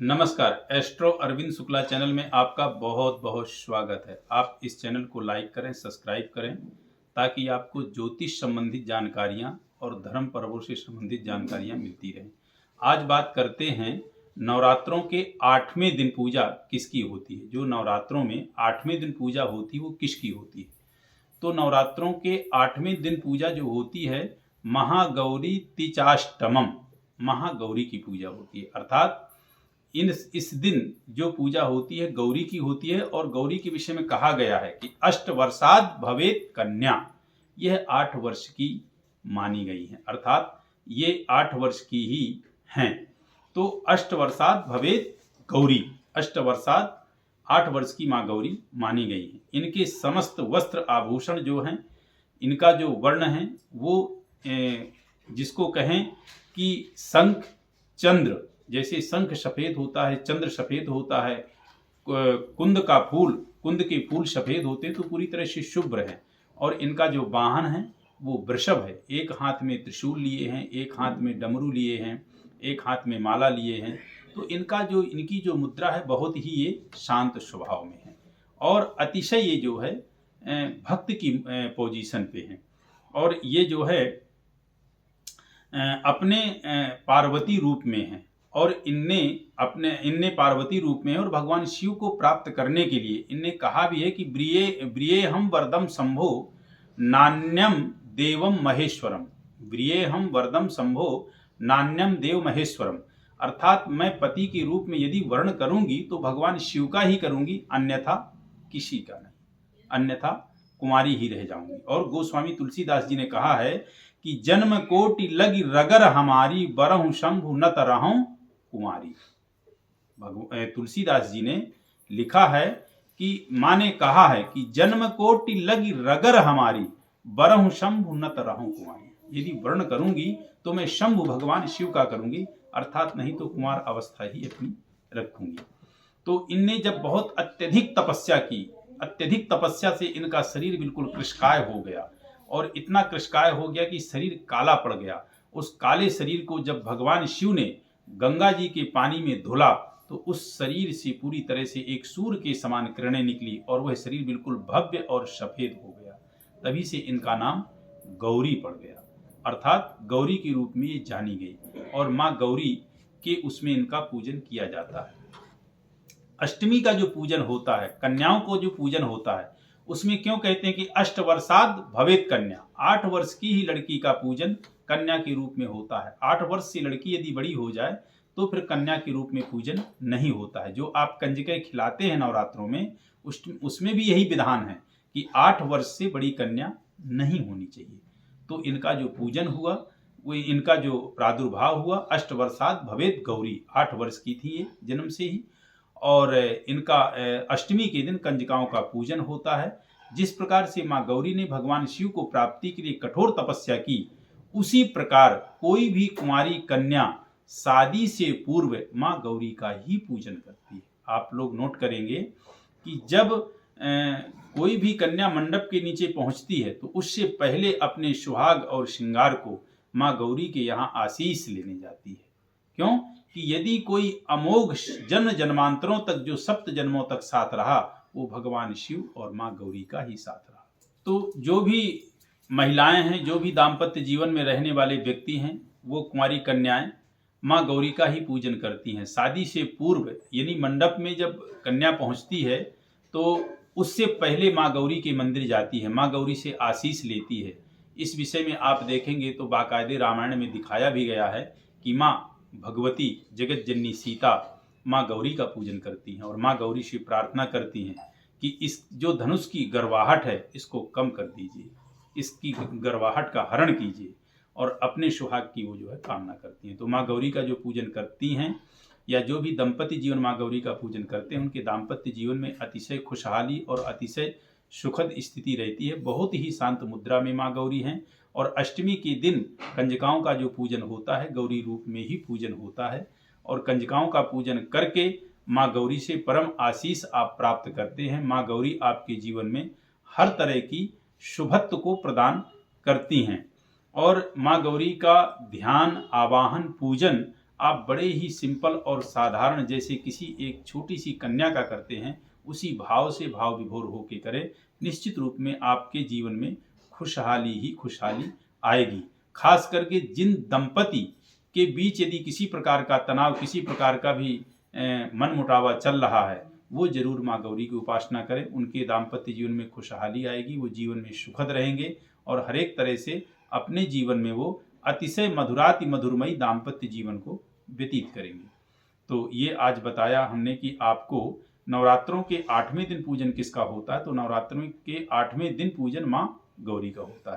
नमस्कार। Astro Arvind Shukla channel में आपका बहुत बहुत स्वागत है। आप इस चैनल को लाइक करें, सब्सक्राइब करें ताकि आपको ज्योतिष संबंधित जानकारियां और धर्म पर्वों से संबंधित जानकारियां मिलती रहें। आज बात करते हैं नवरात्रों के 8वें दिन पूजा किसकी होती है। जो नवरात्रों में 8वें दिन पूजा होती है वो किसकी होती है। तो नवरात्रों के 8वें दिन पूजा जो होती है महागौरी तीचाष्टमम, महागौरी की पूजा होती है। अर्थात इस दिन जो पूजा होती है गौरी की होती है। और गौरी के विषय में कहा गया है कि 8 वर्षाद भवेत कन्या, यह 8 वर्ष की मानी गई है। अर्थात ये 8 वर्ष की ही हैं। तो 8 वर्षाद भवेत गौरी, 8 वर्षाद 8 वर्ष की माँ गौरी मानी गई है। इनके समस्त वस्त्र आभूषण जो हैं, इनका जो वर्ण है वो जिसको कहें कि शंख चंद्र, जैसे शंख सफेद होता है, चंद्र सफेद होता है, कुंद के फूल सफेद होते हैं, तो पूरी तरह से शुभ्र है। और इनका जो वाहन है वो वृषभ है। एक हाथ में त्रिशूल लिए हैं, एक हाथ में डमरू लिए हैं, एक हाथ में माला लिए हैं। तो इनकी जो मुद्रा है बहुत ही ये शांत स्वभाव में है और अतिशय ये जो है भक्त की पोजीशन पे है। और ये जो है अपने पार्वती रूप में है और इनने पार्वती रूप में है। और भगवान शिव को प्राप्त करने के लिए इनने कहा भी है कि ब्रियेहम वरदम शंभो नान्यम देवम महेश्वरम, ब्रियेहम वरदम शंभो नान्यम देव महेश्वरम। अर्थात मैं पति के रूप में यदि वर्ण करूंगी तो भगवान शिव का ही करूंगी, अन्यथा किसी का नहीं, अन्यथा कुमारी ही रह जाऊंगी। और गोस्वामी तुलसीदास जी ने कहा है कि जन्म कोटि लगी रगर हमारी, बरहु शंभु न तरहु कुमारी। तुलसीदास जी ने लिखा है कि माँ ने कहा है कि जन्म कोटि लगी रगर हमारी, बरहु शंभु न तरहु कुमारी। यदि वर्ण करूंगी तो मैं शंभु भगवान शिव का करूंगी, अर्थात नहीं तो कुमार अवस्था ही अपनी रखूंगी। तो इनने जब बहुत अत्यधिक तपस्या की, अत्यधिक तपस्या से इनका शरीर बिल्कुल कृशकाय हो गया और इतना कृशकाय हो गया कि शरीर काला पड़ गया। उस काले शरीर को जब भगवान शिव ने गंगा जी के पानी में धुला तो उस शरीर से पूरी तरह से एक सूर्य के समान किरणें निकली और वह शरीर बिल्कुल भव्य और सफेद हो गया। तभी से इनका नाम गौरी पड़ गया, अर्थात गौरी के रूप में ये जानी गई। और माँ गौरी के उसमें इनका पूजन किया जाता है। अष्टमी का जो पूजन होता है, कन्याओं को जो पूजन होता है, उसमें क्यों कहते हैं कि 8 वर्षाद भवेत कन्या, 8 वर्ष की ही लड़की का पूजन कन्या के रूप में होता है। 8 वर्ष से लड़की यदि बड़ी हो जाए तो फिर कन्या के रूप में पूजन नहीं होता है। जो आप कंजकें खिलाते हैं नवरात्रों में, उसमें भी यही विधान है कि 8 वर्ष से बड़ी कन्या नहीं होनी चाहिए। तो इनका जो पूजन हुआ, वो इनका जो प्रादुर्भाव हुआ, 8 वर्षाद भवेत गौरी, 8 वर्ष की थी ये जन्म से ही। और इनका अष्टमी के दिन कंजकाओं का पूजन होता है। जिस प्रकार से माँ गौरी ने भगवान शिव को प्राप्ति के लिए कठोर तपस्या की, उसी प्रकार कोई भी कुमारी कन्या शादी से पूर्व माँ गौरी का ही पूजन करती है। आप लोग नोट करेंगे कि जब कोई भी कन्या मंडप के नीचे पहुंचती है तो उससे पहले अपने सुहाग और श्रृंगार को माँ गौरी के यहाँ आशीष लेने जाती है। क्यों कि यदि कोई अमोघ जन्म जन्मांतरों तक जो 7 जन्मों तक साथ रहा, वो भगवान शिव और माँ गौरी का ही साथ रहा। तो जो भी महिलाएं हैं, जो भी दाम्पत्य जीवन में रहने वाले व्यक्ति हैं, वो कुंवारी कन्याएं माँ गौरी का ही पूजन करती हैं। शादी से पूर्व यानी मंडप में जब कन्या पहुंचती है तो उससे पहले माँ गौरी के मंदिर जाती है, माँ गौरी से आशीष लेती है। इस विषय में आप देखेंगे तो बाकायदे रामायण में दिखाया भी गया है कि माँ भगवती जगत जननी सीता माँ गौरी का पूजन करती हैं और माँ गौरी से प्रार्थना करती हैं कि इस जो धनुष की गर्वाहट है इसको कम कर दीजिए, इसकी गर्वाहट का हरण कीजिए, और अपने सुहाग की वो जो है कामना करती हैं। तो माँ गौरी का जो पूजन करती हैं या जो भी दंपति जीवन माँ गौरी का पूजन करते हैं, उनके दाम्पत्य जीवन में अतिशय खुशहाली और अतिशय सुखद स्थिति रहती है। बहुत ही शांत मुद्रा में माँ गौरी हैं। और अष्टमी के दिन कंजकाओं का जो पूजन होता है गौरी रूप में ही पूजन होता है। और कंजकाओं का पूजन करके माँ गौरी से परम आशीष आप प्राप्त करते हैं। माँ गौरी आपके जीवन में हर तरह की शुभत्व को प्रदान करती हैं। और माँ गौरी का ध्यान, आवाहन, पूजन आप बड़े ही सिंपल और साधारण जैसे किसी एक छोटी सी कन्या का करते हैं, उसी भाव से भाव विभोर होके करें। निश्चित रूप में आपके जीवन में खुशहाली ही खुशहाली आएगी। खास करके जिन दंपति के बीच यदि किसी प्रकार का तनाव, किसी प्रकार का भी मन मुटावा चल रहा है, वो जरूर माँ गौरी की उपासना करें। उनके दाम्पत्य जीवन में खुशहाली आएगी, वो जीवन में सुखद रहेंगे और हर एक तरह से अपने जीवन में वो अतिशय मधुराति मधुरमयी दाम्पत्य जीवन को व्यतीत करेंगे। तो ये आज बताया हमने कि आपको नवरात्रों के 8वें दिन पूजन किसका होता है। तो नवरात्रों के 8वें दिन पूजन माँ गौरी का होता है।